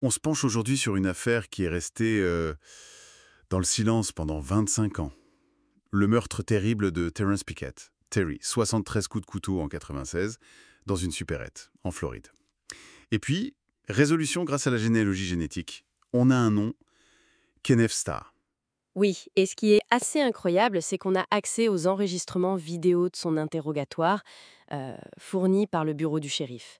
On se penche aujourd'hui sur une affaire qui est restée dans le silence pendant 25 ans. Le meurtre terrible de Terence Pickett. Terry, 73 coups de couteau en 96, dans une supérette, en Floride. Et puis, résolution grâce à la généalogie génétique. On a un nom, Kenneth Starr. Oui, et ce qui est assez incroyable, c'est qu'on a accès aux enregistrements vidéo de son interrogatoire fournis par le bureau du shérif.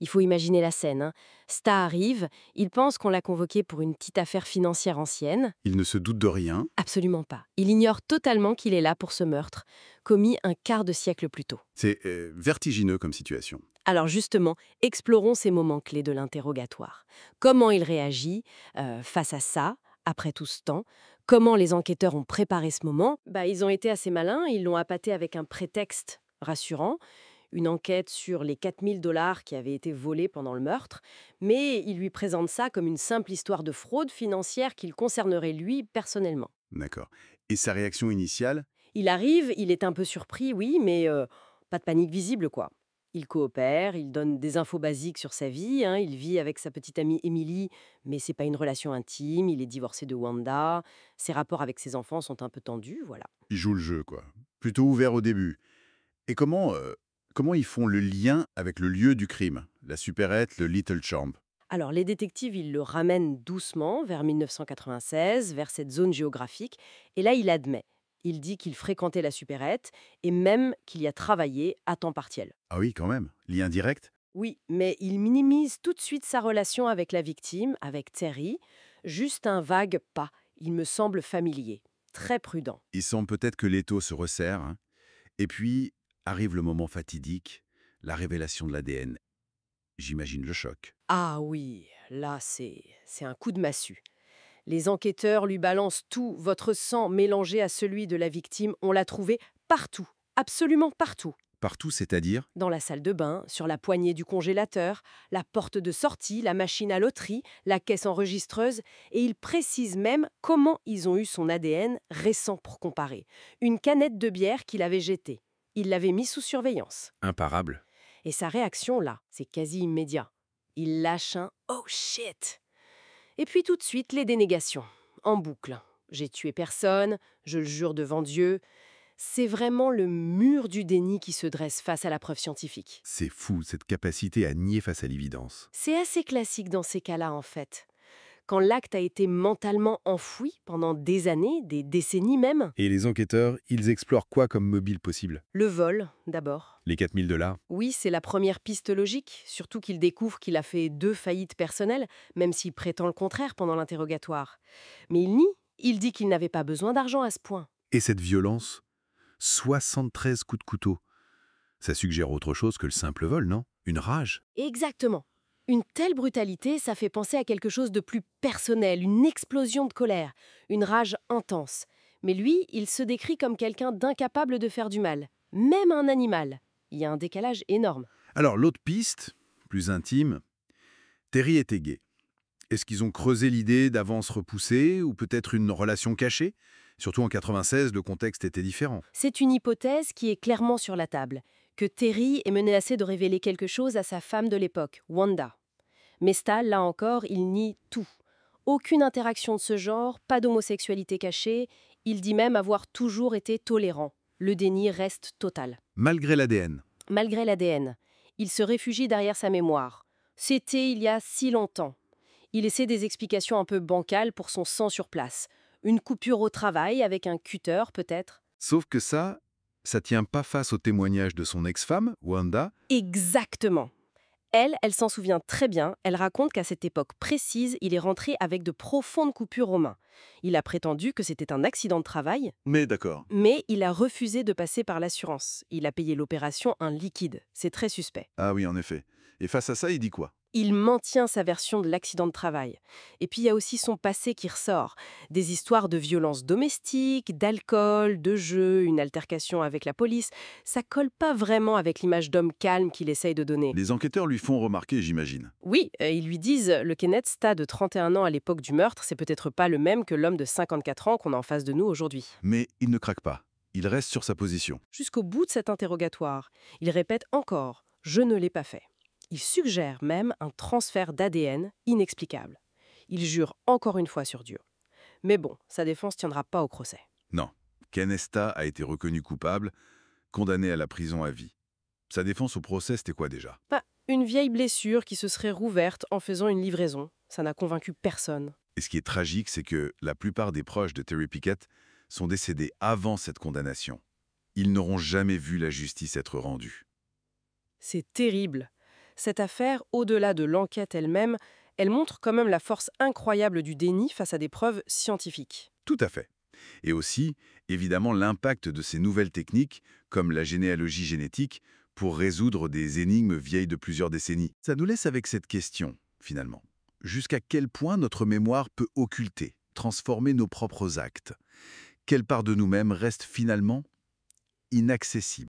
Il faut imaginer la scène, hein. Sta arrive, il pense qu'on l'a convoqué pour une petite affaire financière ancienne. Il ne se doute de rien. Absolument pas. Il ignore totalement qu'il est là pour ce meurtre, commis un quart de siècle plus tôt. C'est vertigineux comme situation. Alors justement, explorons ces moments clés de l'interrogatoire. Comment il réagit face à ça, après tout ce temps? Comment les enquêteurs ont préparé ce moment? Ils ont été assez malins, ils l'ont appâté avec un prétexte rassurant, une enquête sur les 4 000 $ qui avaient été volés pendant le meurtre, mais ils lui présentent ça comme une simple histoire de fraude financière qu'il concernerait lui personnellement. D'accord. Et sa réaction initiale? Il arrive, il est un peu surpris, oui, mais pas de panique visible, quoi. Il coopère, il donne des infos basiques sur sa vie, hein, il vit avec sa petite amie Emily, mais c'est pas une relation intime, il est divorcé de Wanda, ses rapports avec ses enfants sont un peu tendus, voilà. Il joue le jeu, quoi. Plutôt ouvert au début. Et comment ils font le lien avec le lieu du crime? La supérette, le Little Champ. Alors les détectives, ils le ramènent doucement vers 1996, vers cette zone géographique, et là il admet. Il dit qu'il fréquentait la supérette et même qu'il y a travaillé à temps partiel. Ah oui, quand même. Lien direct? Oui, mais il minimise tout de suite sa relation avec la victime, avec Terry. Juste un vague pas, il me semble familier. Très prudent. Il semble peut-être que l'étau se resserre, hein. Et puis, arrive le moment fatidique, la révélation de l'ADN. J'imagine le choc. Ah oui, là c'est un coup de massue. Les enquêteurs lui balancent tout, votre sang mélangé à celui de la victime, on l'a trouvé partout, absolument partout. Partout, c'est-à-dire? Dans la salle de bain, sur la poignée du congélateur, la porte de sortie, la machine à loterie, la caisse enregistreuse, et ils précisent même comment ils ont eu son ADN récent pour comparer. Une canette de bière qu'il avait jetée. Il l'avait mis sous surveillance. Imparable. Et sa réaction, là, c'est quasi immédiat. Il lâche un «Oh shit!» Et puis tout de suite, les dénégations. En boucle. J'ai tué personne, je le jure devant Dieu. C'est vraiment le mur du déni qui se dresse face à la preuve scientifique. C'est fou, cette capacité à nier face à l'évidence. C'est assez classique dans ces cas-là, en fait. Quand l'acte a été mentalement enfoui pendant des années, des décennies même. Et les enquêteurs, ils explorent quoi comme mobile possible? Le vol, d'abord. Les 4 000 $? Oui, c'est la première piste logique, surtout qu'il découvre qu'il a fait 2 faillites personnelles, même s'il prétend le contraire pendant l'interrogatoire. Mais il nie, il dit qu'il n'avait pas besoin d'argent à ce point. Et cette violence? 73 coups de couteau. Ça suggère autre chose que le simple vol, non? Une rage? Exactement. Une telle brutalité, ça fait penser à quelque chose de plus personnel, une explosion de colère, une rage intense. Mais lui, il se décrit comme quelqu'un d'incapable de faire du mal, même à un animal. Il y a un décalage énorme. Alors, l'autre piste, plus intime, Terry était gay. Est-ce qu'ils ont creusé l'idée d'avance repoussée ou peut-être une relation cachée? Surtout en 96, le contexte était différent. C'est une hypothèse qui est clairement sur la table, que Terry est menacé de révéler quelque chose à sa femme de l'époque, Wanda. Mais Stahl, là encore, il nie tout. Aucune interaction de ce genre, pas d'homosexualité cachée, il dit même avoir toujours été tolérant. Le déni reste total. Malgré l'ADN. Malgré l'ADN, il se réfugie derrière sa mémoire. C'était il y a si longtemps. Il essaie des explications un peu bancales pour son sang sur place. Une coupure au travail avec un cutter peut-être. Sauf que ça tient pas face au témoignage de son ex-femme, Wanda. Exactement. Elle s'en souvient très bien, elle raconte qu'à cette époque précise, il est rentré avec de profondes coupures aux mains. Il a prétendu que c'était un accident de travail, Mais d'accord. mais il a refusé de passer par l'assurance. Il a payé l'opération un liquide. C'est très suspect. Ah oui, en effet. Et face à ça, il dit quoi? Il maintient sa version de l'accident de travail. Et puis il y a aussi son passé qui ressort. Des histoires de violences domestiques, d'alcool, de jeux, une altercation avec la police. Ça colle pas vraiment avec l'image d'homme calme qu'il essaye de donner. Les enquêteurs lui font remarquer, j'imagine. Oui, ils lui disent le Kenneth Sta de 31 ans à l'époque du meurtre, c'est peut-être pas le même que l'homme de 54 ans qu'on a en face de nous aujourd'hui. Mais il ne craque pas. Il reste sur sa position. Jusqu'au bout de cet interrogatoire, il répète encore « je ne l'ai pas fait ». Il suggère même un transfert d'ADN inexplicable. Il jure encore une fois sur Dieu. Mais bon, sa défense tiendra pas au procès. Non, Kenesta a été reconnu coupable, condamné à la prison à vie. Sa défense au procès, c'était quoi déjà? Une vieille blessure qui se serait rouverte en faisant une livraison. Ça n'a convaincu personne. Et ce qui est tragique, c'est que la plupart des proches de Terry Pickett sont décédés avant cette condamnation. Ils n'auront jamais vu la justice être rendue. C'est terrible. Cette affaire, au-delà de l'enquête elle-même, elle montre quand même la force incroyable du déni face à des preuves scientifiques. Tout à fait. Et aussi, évidemment, l'impact de ces nouvelles techniques, comme la généalogie génétique, pour résoudre des énigmes vieilles de plusieurs décennies. Ça nous laisse avec cette question, finalement. Jusqu'à quel point notre mémoire peut occulter, transformer nos propres actes? Quelle part de nous-mêmes reste finalement inaccessible?